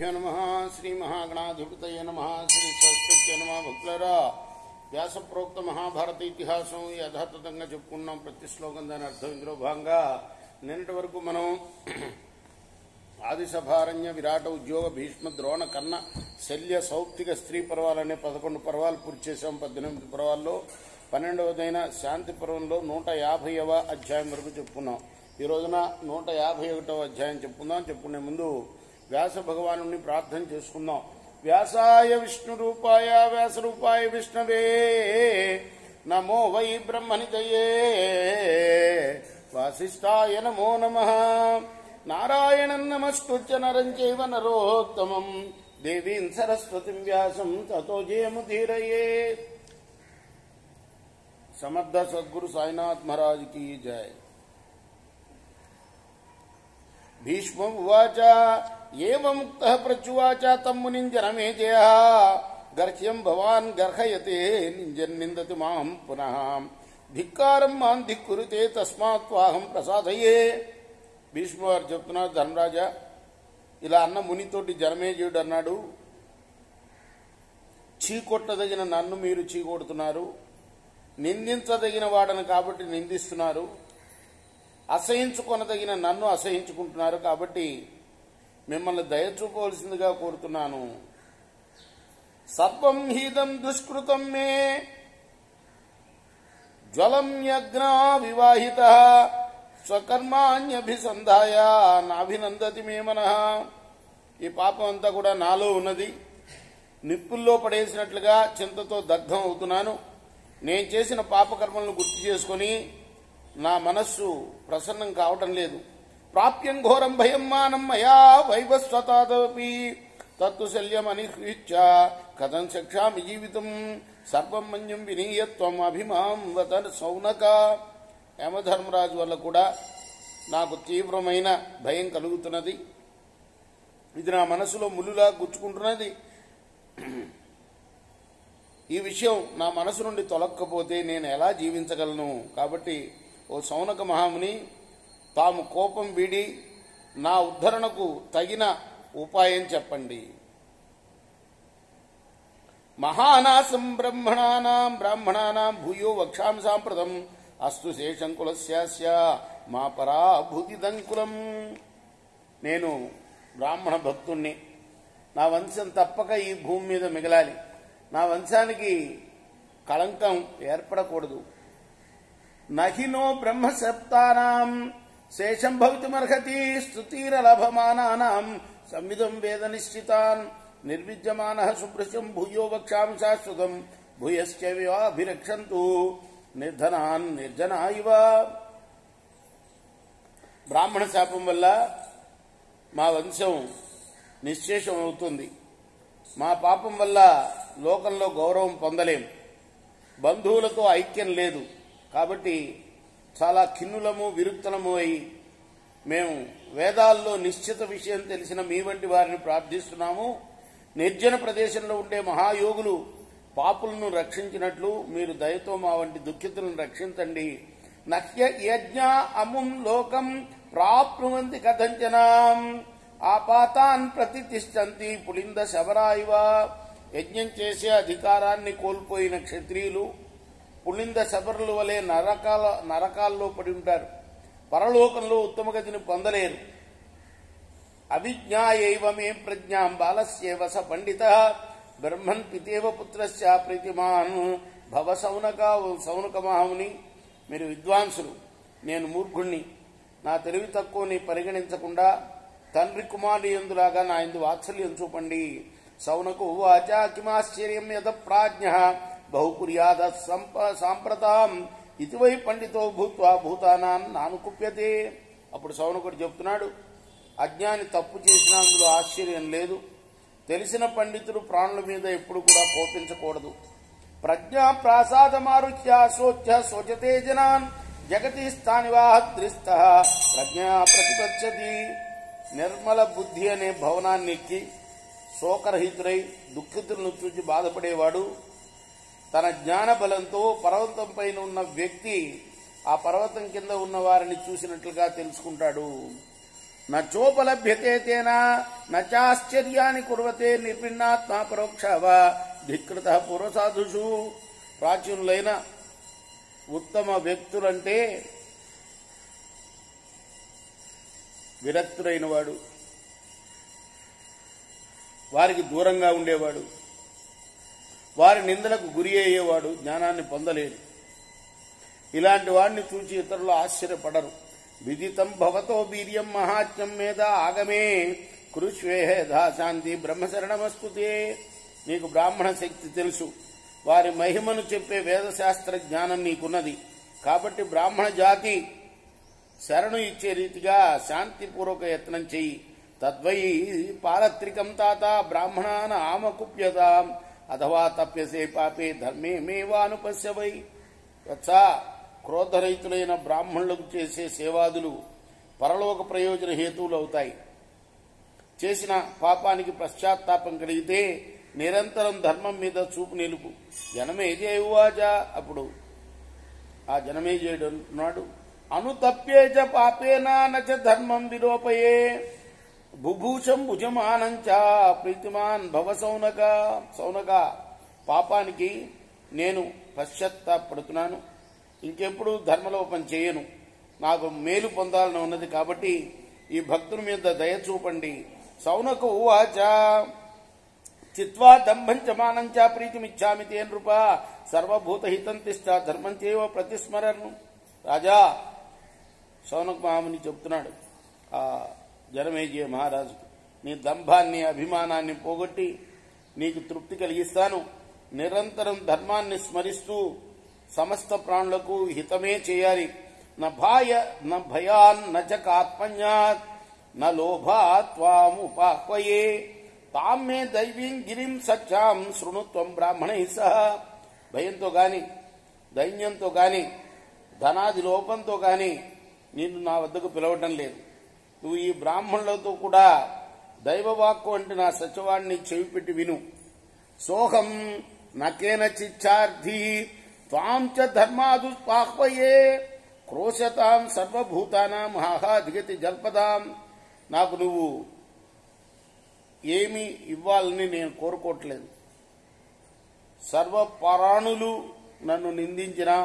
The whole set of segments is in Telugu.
శ్రీగురుభ్యో నమః. శ్రీ మహాగణాధిపతయే నమః. శ్రీ సరస్వత్యై నమః. భక్తులారా, వ్యాసప్రోక్త మహాభారత ఇతిహాసం యథాతథంగా చెప్పుకున్నాం. ప్రతి శ్లోకం దాని అర్థం. ఇందులో భాగంగా నిన్నటి వరకు మనం ఆదిసభారణ్య విరాట ఉద్యోగ భీష్మ ద్రోణ కర్ణ శల్య సౌప్తిక స్త్రీ పర్వాలనే 11 పర్వాలు పూర్తి చేశాం. 18 పర్వాల్లో 12వదైన శాంతి పర్వంలో 150వ అధ్యాయం వరకు చెప్పుకున్నాం. ఈ రోజున 151వ అధ్యాయం చెప్పుకునే ముందు వ్యాస భగవాను ప్రార్థన చేసుకుందాం. వ్యాసాయ విష్ణు రూపాయ వ్యాస రూపాయ విష్ణవే నమో వై బ్రహ్మనిదయే వాసిష్ఠాయ నమో నమః. నారాయణం నమస్కృత్య నరం చైవ నరోత్తమం దేవీం సరస్వతిం వ్యాసం తతో జయముదీరయే. సమర్థ సద్గురు సాయినాథ్ మహారాజ్ की जय. భీష్మ ఉవాచ ఏవ ముక్తః ప్రత్యువాచ తం మునిం జనమేజయః గర్హ్యం భవాన్ గర్హయతే నిందతి మాం పునః ధిక్కారం మాం ధిక్కురుతే తస్మాత్ త్వాహం ప్రసాదయే. భీష్మ వారు చెప్తున్నారు, ధర్మరాజా, ఇలా అన్న మునితోటి జనమేజయుడు అన్నాడు, చీకొట్టదగిన నన్ను మీరు చీకొడుతున్నారు, నిందించదగిన వాడను కాబట్టి నిందిస్తున్నారు, అసహించుకొనదగిన నన్ను అసహించుకుంటున్నారు, కాబట్టి మిమ్మల్ని దయ చూపవలసిందిగా కోరుతున్నాను. సర్వం హీదం దుష్కృతం మే జ్వలం యజ్ఞా వివాహిత స్వకర్మాణ్యభిసంధాయ నాభినందతి మే మనః. ఈ పాపం అంతా కూడా నాలో ఉన్నది. నిప్పుల్లో పడేసినట్లుగా చింతతో దగ్ధం అవుతున్నాను. నేను చేసిన పాపకర్మలను గుర్తు చేసుకుని నా మనస్సు ప్రసన్నం కావటం లేదు. ప్రాప్యం ఘోరం భయం మానం మయా వైవస్వతాదపి తత్తు శల్యం అనిహృత్య కథం శక్షామి జీవితం సర్వం మన్యం వినీయత్వం అభిమాం వత సౌనక. యమధర్మరాజు వల్ల కూడా నాకు తీవ్రమైన భయం కలుగుతున్నది. ఇది నా మనసులో ములులా గుచ్చుకుంటున్నది. ఈ విషయం నా మనసు నుండి తొలక్కపోతే నేను ఎలా జీవించగలను? కాబట్టి ఓ సౌనక మహాముని, తాము కోపం వీడి నా ఉద్ధరణకు తగిన ఉపాయం చెప్పండి. మహానాసం బ్రాహ్మణానాం భూయో వక్షామి సాంప్రతం అస్తు శేషంకులస్యాస్య మా పరాభూతిదంకులం. నేను బ్రాహ్మణ భక్తుణ్ణి. నా వంశం తప్పక ఈ భూమి మీద మిగలాలి. నా వంశానికి కళంకం ఏర్పడకూడదు. నహినో బ్రహ్మసప్తానాం శేషం భవితుమర్హతి స్తుతిరలభమానానాం సంవిధం వేద నిశ్చితాన్ నిర్విద్యమానః సుభృశం భూయో వక్షామి శాశ్వతం భూయశ్చ వివాభిరక్షంతు నిర్ధనాన్ నిర్జనా ఇవ. బ్రాహ్మణ శాపం వల్ల మా వంశం నిశ్శేషం అవుతుంది. మా పాపం వల్ల లోకంలో గౌరవం పొందలేం. బంధువులతో ఐక్యం లేదు. కాబట్టి చాలా ఖిన్నులము విరుక్తలము అయి మేము వేదాల్లో నిశ్చిత విషయం తెలిసిన మీ వంటి వారిని ప్రార్థిస్తున్నాము. నిర్జన ప్రదేశంలో ఉండే మహాయోగులు పాపులను రక్షించినట్లు మీరు దయతో మా వంటి దుఃఖితులను రక్షించండి. నహ్య యజ్ఞ అముం లోకం ప్రాప్నువంతి కథంచనాం ఆపాతాన్ ప్రతిష్ఠంతి పులింద శబరాయివ. యజ్ఞం చేసే అధికారాన్ని కోల్పోయిన క్షత్రియులు పులింద శబరుల వలె నరకాల్లో పడి ఉంటారు. పరలోకంలో ఉత్తమ గతిని పొందలేరు. అవిజ్ఞాయైవ మే ప్రజ్ఞాం బాలస్యేవ స పండిత బ్రహ్మన్ పితేవ పుత్రస్య ప్రీతిమాన్ భవ సౌనక. సౌనక మహాముని, మీరు విద్వాంసులు, నేను మూర్ఖుణ్ణి. నా తెలివి తక్కువని పరిగణించకుండా తండ్రి కుమారుని యందులాగా నా యందు వాత్సల్యం చూపండి. సౌనకు ఉవాచ కిమాశ్చర్యం యత ప్రాజ్ఞ బహుకుర్యాద సాంప్రతాం ఇతి వై పండితో భూత్వా భూతానాన్ నానుకుప్యతే. అప్పుడు సౌనకుడు చెప్తున్నాడు, అజ్ఞాని తప్పు చేసిన అందులో ఆశ్చర్యం లేదు. తెలిసిన పండితుడు ప్రాణుల మీద ఎప్పుడు కూడా కోపించకూడదు. ప్రజ్ఞా ప్రాసాదమారుహ్య శోచ్య శోచతే జనాన్ జగతి స్థానివాహద్రిస్త ప్రజ్ఞా ప్రతిపచ్చతి. నిర్మల బుద్ధి అనే భవనాన్ని ఎక్కి శోకరహితుడై దుఃఖితులను చూచి బాధపడేవాడు తన జ్ఞాన బలంతో పర్వతం పైన ఉన్న వ్యక్తి ఆ పర్వతం కింద ఉన్న వారిని చూసినట్లుగా తెలుసుకుంటాడు. నచోపలభ్యతే తేన నచాశ్చర్యాన్ని కుర్వతే నిర్భిన్నాత్మా పరోక్ష వా ధిక్కృత పూర్వసాధుషు. ప్రాచీనులైన ఉత్తమ వ్యక్తులంటే విరక్తుడైన వాడు, వారికి దూరంగా ఉండేవాడు, వారి నిందలకు గురి అయ్యేవాడు జ్ఞానాన్ని పొందలేడు. ఇలాంటి వాడిని చూచి ఇతరులు ఆశ్చర్యపడరు. విదితం భవతో వీర్యం మహాత్మ్యం మీద ఆగమే కృష్వేహేధా శాంతి బ్రహ్మశరణమస్తుతే. నీకు బ్రాహ్మణ శక్తి తెలుసు, వారి మహిమను చెప్పే వేదశాస్త్ర జ్ఞానం నీకున్నది. కాబట్టి బ్రాహ్మణ జాతి శరణు ఇచ్చే రీతిగా శాంతిపూర్వక యత్నం చెయ్యి. తద్వై పారత్రికం తాత బ్రాహ్మణాన ఆమకుప్యతాం అథవా తప్యసే పాపే ధర్మే మేవానుపశ్యవై. వత్సా, క్రోధరహితులైన బ్రాహ్మణులకు చేసే సేవాదులు పరలోక ప్రయోజన హేతువులు అవుతాయి. చేసిన పాపానికి పశ్చాత్తాపం కలిగితే నిరంతరం ధర్మం మీద చూపు నిలుపు. జనమేజయువాచ. అప్పుడు ఆ జనమేజయుడు అంటున్నాడు, అనుతప్యేచ పాపేనా నచ ధర్మం విలోపయే బుభూషం భుజమానంచ ప్రీతిమాన్ భవ సౌనక. సౌనక, పాపానికి నేను పశ్చాత్తాపడుతున్నాను, ఇంకెప్పుడు ధర్మలోపం చేయను, నాకు మేలు పొందాలని ఉన్నది. కాబట్టి ఈ భక్తుని మీద దయ చూపండి. సౌనక ఉవాచ చిత్వా దంభంచ మానంచ ప్రీతిమిచ్చామి తే నృప సర్వభూతహితం తిష్ట ధర్మం చేవ ప్రతిస్మరను. రాజా, సౌనక మహాముని చెప్తున్నాడు ఆ జనమేజయ మహారాజుకు, నీ దంభాన్ని అభిమానాన్ని పోగొట్టి నీకు తృప్తి కలిగిస్తాను. నిరంతరం ధర్మాన్ని స్మరిస్తూ సమస్త ప్రాణులకు హితమే చేయాలి. న భయాన్ నచ కాత్మన్యాత్ న లోభాత్వాముపాహ్వయే తాం మే దైవీం గిరిం సత్యాం శృణుత్వం బ్రాహ్మణై సహ. భయంతో గాని, దైన్యంతో గాని, ధనాది లోపంతో గాని నిన్ను నా వద్దకు పిలవటం లేదు. నువ్వు ఈ బ్రాహ్మణులతో కూడా దైవవాక్కు అంటే నా సత్యవాణ్ణి చెవిపెట్టి విను. సోహం నకేన చిచ్చార్థి త్వాం చ ధర్మాదుపాహ్వయే క్రోశతాం సర్వభూతానాం హాహాధిగతి జల్పదాం. నాకు నువ్వు ఏమి ఇవ్వాలని నేను కోరుకోవట్లేదు. సర్వపరాణులు నన్ను నిందించినా,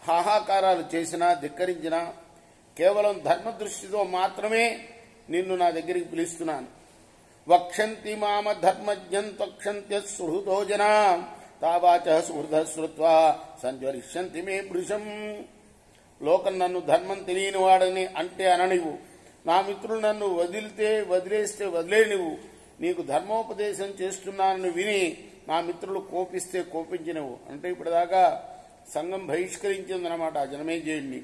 హాహాకారాలు చేసినా, ధిక్కరించినా కేవలం ధర్మదృష్టితో మాత్రమే నిన్ను నా దగ్గరికి పిలుస్తున్నాను. వక్షంతి మామ ధర్మజ్ఞం త్వక్షంత్య సుహృతో జనా తావాచ సుహృద శ్రుత్వా సంజ్వరిష్యంతి మే పురుషం. లోకం నన్ను ధర్మం తెలియని వాడని అంటే అననివ్వు, నా మిత్రులు నన్ను వదిలేస్తే వదిలేనివ్వు. నీకు ధర్మోపదేశం చేస్తున్నానని విని నా మిత్రులు కోపిస్తే కోపించినవు. అంటే ఇప్పటిదాకా సంఘం బహిష్కరించిందనమాట ఆ జనమేజయుడిని.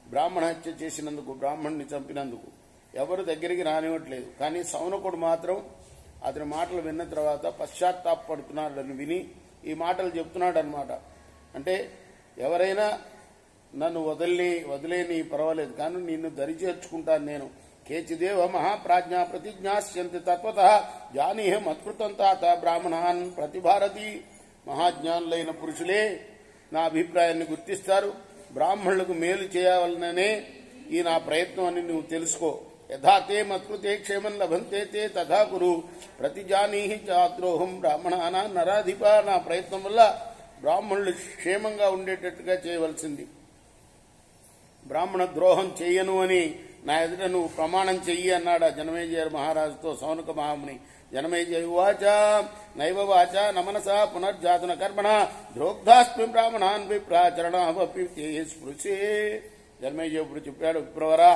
బ్రాహ్మణ హత్య చేసినందుకు, బ్రాహ్మణుని చంపినందుకు ఎవరు దగ్గరికి రానివ్వట్లేదు. కానీ సౌనకుడు మాత్రం అతని మాటలు విన్న తర్వాత పశ్చాత్తాపడుతున్నాడని విని ఈ మాటలు చెప్తున్నాడు అనమాట. అంటే ఎవరైనా నన్ను వదిలేని పర్వాలేదు, కానీ నిన్ను దరి చేర్చుకుంటాను నేను. కేచిదేవ మహాప్రాజ్ఞా ప్రతిజ్ఞాస్యంతి తత్వతః జానీహ మత్కృతం తాత బ్రాహ్మణాన్ ప్రతిభారతి. మహాజ్ఞానులైన పురుషులే నా అభిప్రాయాన్ని గుర్తిస్తారు. బ్రాహ్మణులకు మేలు చేయాలనే ఈ నా ప్రయత్నం అని నువ్వు తెలుసుకో. యథా తే మత్కృతే క్షేమం లభంతే తే తథా కురు ప్రతిజానీహి చాద్రోహం బ్రాహ్మణానా నరాధిప. నా ప్రయత్నం వల్ల బ్రాహ్మణులు క్షేమంగా ఉండేటట్టుగా చేయవలసింది. బ్రాహ్మణ ద్రోహం చెయ్యను అని నా ఎదుట నువ్వు ప్రమాణం చెయ్యి అన్నాడు జనమేజయ మహారాజుతో సౌనక మహాముని. జనమేజయ ఉవాచ నైవ వాచ నమనస పునర్జాతన కర్మణ ద్రోగ్ధాస్మి బ్రాహ్మణాన్ విప్రాచరణావపి స్పృశే. జనమేజయ ఇప్పుడు చెప్పాడు, విప్రవరా,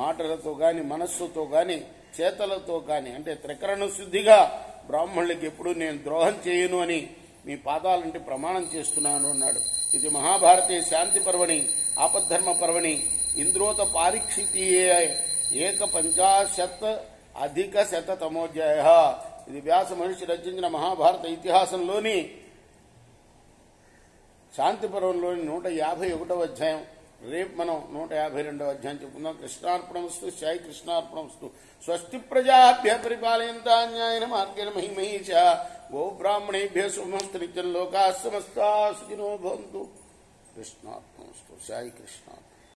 మాటలతో గాని, మనస్సుతో గాని, చేతలతో గాని, అంటే త్రికరణ శుద్ధిగా బ్రాహ్మణులకి ఎప్పుడు నేను ద్రోహం చేయను అని మీ పాదాలంటే ప్రమాణం చేస్తున్నాను అన్నాడు. ఇది మహాభారతే శాంతి పర్వణి ఆపద్ధర్మ పర్వణి ఇంద్రోత పారీక్షితీయే 150 ఇది వ్యాస మహర్షి రచించిన మహాభారత ఇతిహాసంలోని శాంతి పర్వంలోని 151వ అధ్యాయం. రేపు మనం 152వ అధ్యాయం చెప్పుకుందాం. కృష్ణార్పణమస్తు. సాయి కృష్ణార్పణమస్తు. స్వస్తి ప్రజాభ్య పరిపాలయంతా న్యాయేన మార్గేణ మహిమహీష గోబ్రాహ్మణేభ్య శుభమస్తు. నిత్యం లోకాః సమస్తాః సుఖినో భవంతు. కృష్ణార్పణమస్తు. సాయి కృష్ణ.